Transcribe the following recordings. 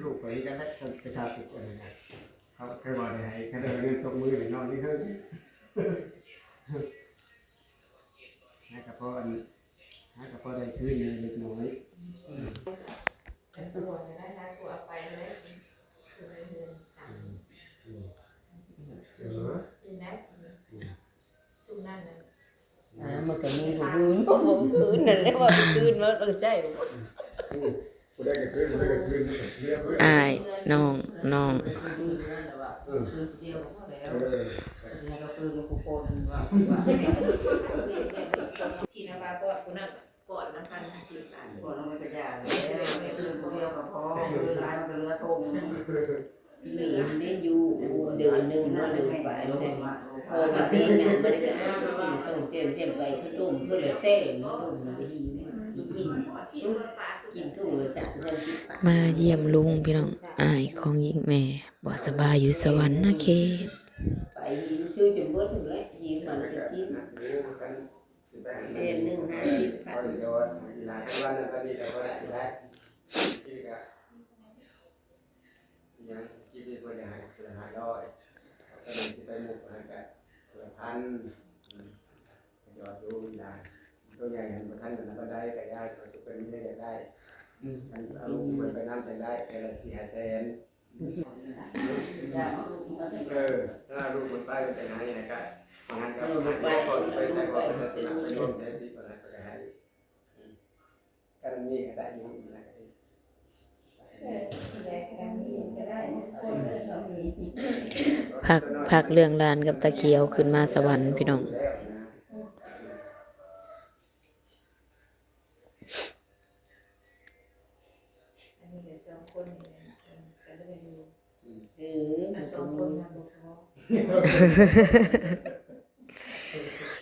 ลูกไปกันแล้วจะขาดติดอะไรนะเขาเคยบอกได้ให้เขาเดินเงินตกมือหรือนอนนี่เท่านี้นะครับเพราะอันนะครับเพราะได้คืนเล็กน้อยตัวได้นะตัวไปเลยคือเดือนกินได้สุ่มนั่นเลยมันก็มีคืนคืนนั่นแหละว่าคืนว่าใช่อายน้องชีนาบาปอดกูนั่งปอดน้ำพันชีตาปอดน้ำมันกระยาเลยเรื่องเดียวกับพ่อร้านเรือทงเหลือได้อยู่เดือนหนึ่งเมื่อเดือนไปเนี่ยพอมาตีงานมันก็อ้างที่ส่งเสียไปขึ้นลุ่มเพื่อเลยเซ่ลุ่มมันไปกินทุ่งเลยสัตว์มันกินปลามาเยี่ยมลุงพี่น้องอายของหญิงแม่บ่สบายอยู่สวรรค์นะเขตไปยิ้มชื่อจมเบิดถึงแล้วยิ้มมันจะกินเดือนหนึ่ง50,000ยังคิดดีกว่าจะหายร้อยก็เลยจะไปหมกอะไรกัน1,000ยอดดูได้ตัวใหญ่เห็นท่านนั้นก็ได้แต่ยากจะเป็นไม่ได้มันเอาลูกมันไปนั่งได้แต่ละ400,000ถ้าลูกมันไปเป็นหาอย่างไรกันงานก็ไปก่อนไปแต่ก่อนจะสนับสนุนได้ที่ก่อนก็จะให้กันนี่ก็ได้อยู่นะพักเรื่องลานกับตะเคียวขึ้นมาสวรรค์พี่น้อง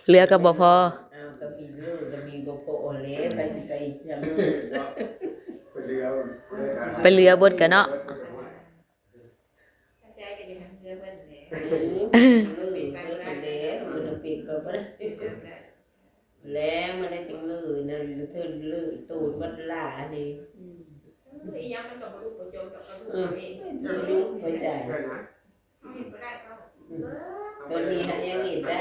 เรือกับบ่พอก็มีเรือก็มีบ่พอเลยไปสิไปจำไปเรือบดกันเนาะแล้วมันได้จังเลยนั่นเธอลื่นตูดวัดล่านี่ยังมันกับลูกโจมกับลูกไปใส่ตอนนี้ยังเห็นได้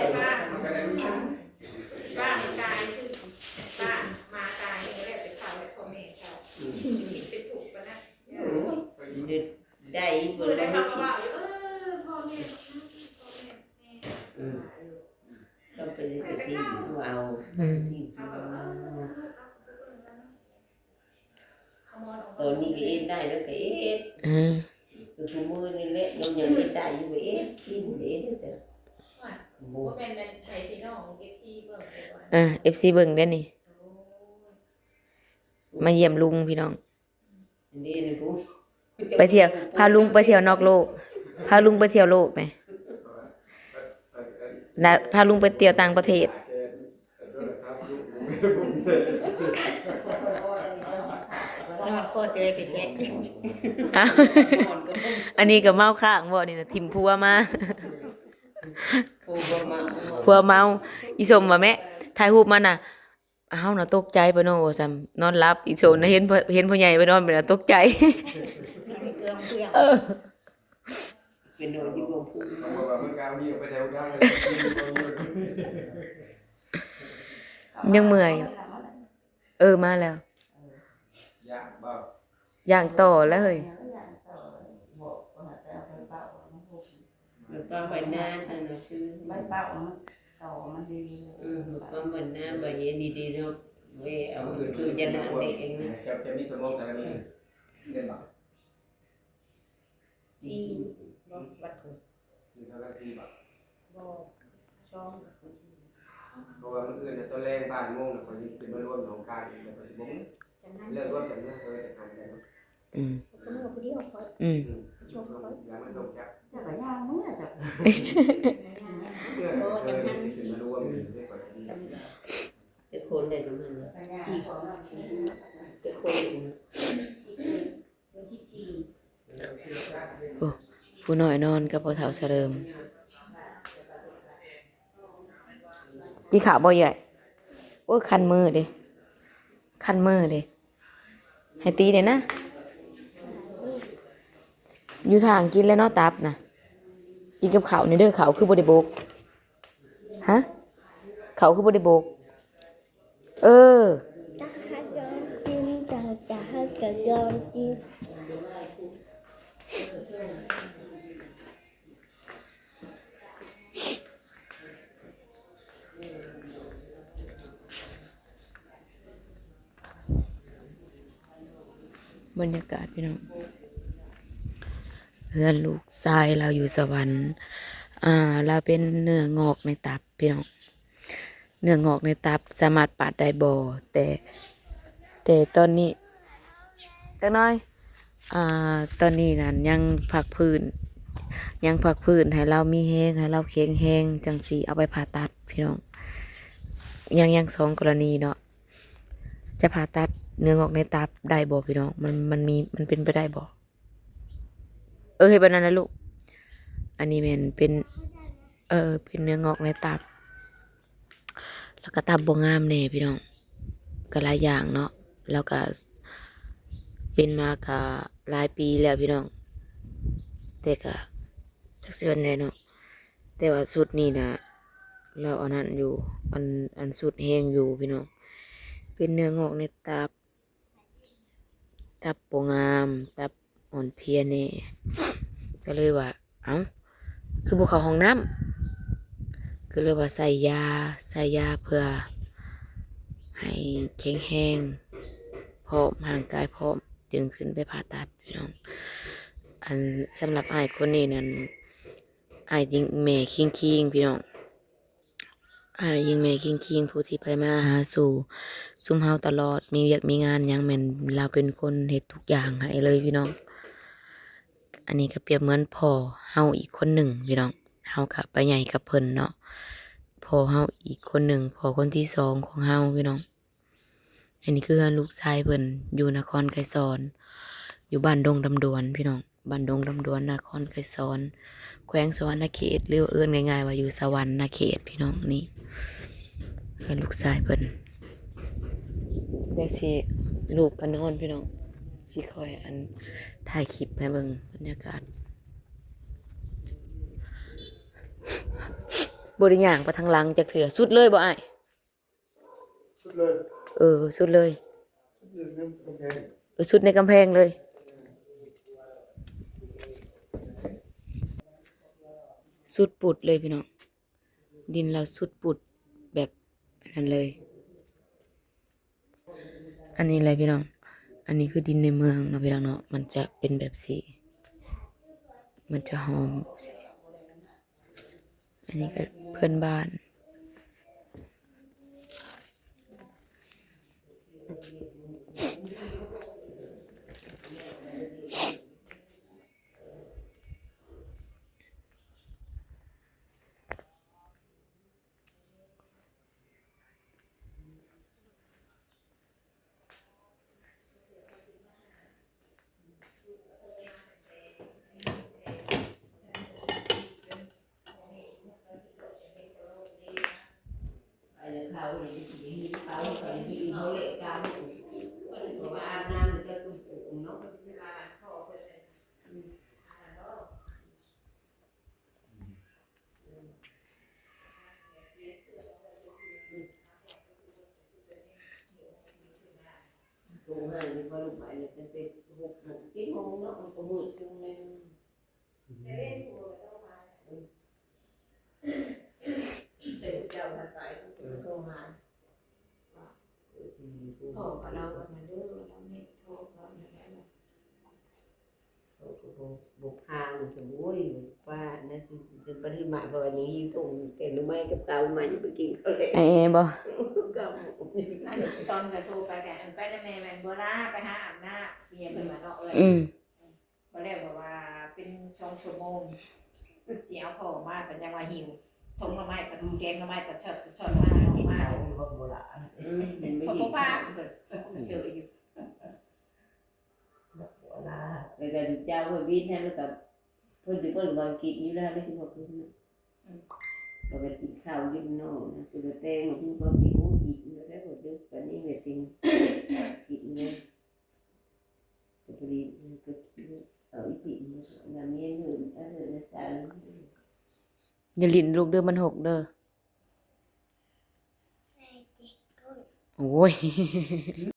ป้าตายคือป้ามาตายนี่แหละเป็นข่าวและพ่อแม่เขาเป็นถูกปะนะได้เปิดได้เขาก็ว่าพ่อแม่ก็เป็นที่ว้าวตอนนี้ก็เอ็ดได้แล้วก็เอ็ดคือมือนี่แหละเรายังเอ็ดได้อยู่ก็เอ็ดกินเอ็ดเสร็จบ่เป็นไทยพี่น้อง FC เบิ่งFC เบิ่งได้นี่มาเยี่ยมลุงพี่น้องนี่นี่ปุ๊ไปเที่ยวพาลุงไปเที่ยวนอกโลกพาลุงไปเที่ยวโลกนี่นะพาลุงไปเที่ยวต่างประเทศนอนโคตรเลยติเช็คอันนี้ก็เมาข้างบ่นี่นะทิ่มพัวมาพัวเมาอีสมว่าแม่ถ่ายรูปมันน่ะเฮาน่ะตกใจปะโนว่าซั่นนอนหลับอีโซนน่ะเห็นพ่อใหญ่ไปนอนไปน่ะตกใจเป็นโดนที่บ่พูดว่ามึงกาวนี่ไปแถวได้ยังเมื่อยมาแล้วย่างต่อแล้วเฮ้ยป้าใบหน้าอันนั้นซื้อใบเป้าต่อมันดีป้าใบหน้าใบเย็นดีๆเนาะเว้ยเอาคือจะนั่งเด็กเองนะจะมีสมองแต่ละนี้เงินบาทจีวัดถุมีเท่านั้นที่บาทช่องเพราะว่ามันอื่นตัวแรงบ้านโมงคนนี้เป็นมาร่วมของการเองแต่ผมเลิกร่วมกันเมื่อเคยทำกันคนเมื่อผู้เดียวคอยชมคอยอย่ามาชมครับแต่ก็ยากเมื่อจับจะมาร่วมจะคนได้ตรงนั้นจะคนผู้น้อยนอนกับพ่อเฒ่าเสริมจีขาบ่ใหญ่คันมือดิให้ตีเด้นะ อยู่ทางกินแล้วเนาะตับนะกินกับข้าวนี่เด้อข้าวคือบ่ได้โบกฮะข้าวคือบ่ได้โบกเออ จะให้จะยอมกิน บรรยากาศพี่น้องเพื่อนลูกชายเราอยู่สวรรค์เราเป็นเนื้องอกในตับพี่น้องเนื้องอกในตับสามารถปาดได้บ่แต่ตอนนี้จักหน่อยตอนนี้นั่นยังพักพื้นให้เรามีแฮงให้เราแข็งแรงจังสิเอาไปผ่าตัดพี่น้องยังสองกรณีเนาะจะผ่าตัดเนื้องอกในตับได้บ่พี่น้องมันเป็นไปได้บ่เฮ็ดแบบนั้นนะลูกอันนี้มันเป็นเป็นเนื้องอกในตับแล้วก็ตับบ่งามแน่พี่น้องก็หลายอย่างเนาะแล้วก็เป็นมาก็หลายปีแล้วพี่น้องแต่ก็จักสิวันใดเนาะแต่ว่าสุดนี้นะเราอันนั้นอยู่อันสุดแฮงอยู่พี่น้องเป็นเนื้องอกในตับบ่งามตับอ่อนเพลียแน่ก็เลยว่าเอ้าคือบ่เข้าห้องน้ำก็เลยว่าใส่ยาเพื่อให้แข็งแรงพร้อมร่างกายพร้อมจึงขึ้นไปผ่าตัดพี่น้องอันสำหรับอ้ายคนนี้นั้นอ้ายยิงแม่คิงพี่น้องอ้ายยิงแม่คิงผู้ที่ไปมาหาสู่ซุมเฮาตลอดมีเวียกมีงานหยังแม่นเราเป็นคนเฮ็ดทุกอย่างให้เลยพี่น้องอันนี้ก็เปรียบเหมือนพ่อเฮาอีกคนหนึ่งพี่น้องเฮาก็ไปใหญ่กับเพิ่นเนาะพ่อเฮาอีกคนหนึ่งพ่อคนที่สองของเฮาพี่น้องอันนี้คือลูกชายเพิ่นอยู่นครไกรสอนอยู่บ้านดงดำดวนพี่น้องบ้านดงดำดวนนครไกรสอนแขวงสวรรณเขตหรือเอิ้นง่ายๆว่าอยู่สวรรณเขตพี่น้องนี่คือลูกชายเพิ่นเด็กสิลูกก็นอนพี่น้องสิคอยอันถ่ายคลิปให้เบิ่งบรรยากาศบ่ได้ย่างไปทางหลังจักเทื่อสุดเลยบ่อ้าย สุดเลย สุดเลย สุดในกำแพงเลยสุดปุดเลยพี่น้องดินเราสุดปุดแบบนั้นเลยอันนี้อะไรพี่น้องอันนี้คือดินในเมืองเนาะพี่น้องเนาะมันจะเป็นแบบสีมันจะหอมสีอันนี้ก็เพื่อนบ้านโรงงานนี่ก็ลูกใหม่เนี่ยตั้งแต่6 โมง 7 โมงเนาะมันก็มืดซึ่งเลยเจ้าทันไปโทรมาพ่อกับเรามาเด้อเราไม่โทรเราไม่ได้หรอกโทรก็บุกทางถึงโว้ยว่านั่นสิเป็นปริมาณเพราะว่านี้ตรงแกงหรือไม่กับเกามาอยู่ไปกินเขาเลยบ่อันนี้ตอนจะโทรไปแกไปได้แม่แม่บัวลาไปหาอาบน้ำเมียเพิ่นมาเนาะบ่แล้วบอกว่าเป็น2 ชั่วโมงสิเอาพ่อมาเพิ่นยังว่าหิวทงละไม้กับแกงละไม้กับช็อตมาออกมาบ่ละพ่อป้าเพิ่นเจออยู่บ่ละแล้วก็เจ้าเพิ่นวิทย์ให้มันกับเพิ่นสิเพิ่นบ่กินอยู่แล้วได้สิบ่กินปกติข้าวยืนนอกนะคือแตงมันก็กินโอ้กินแล้วหมดเด้อปานนี้เวทเป็นกินเนี่ยเป็น รีก็เอาอีกงานนี้หนึ่งนะจ๊ะ อย่าลิ้นลูกเด้อมันหกเด้อโอ้ย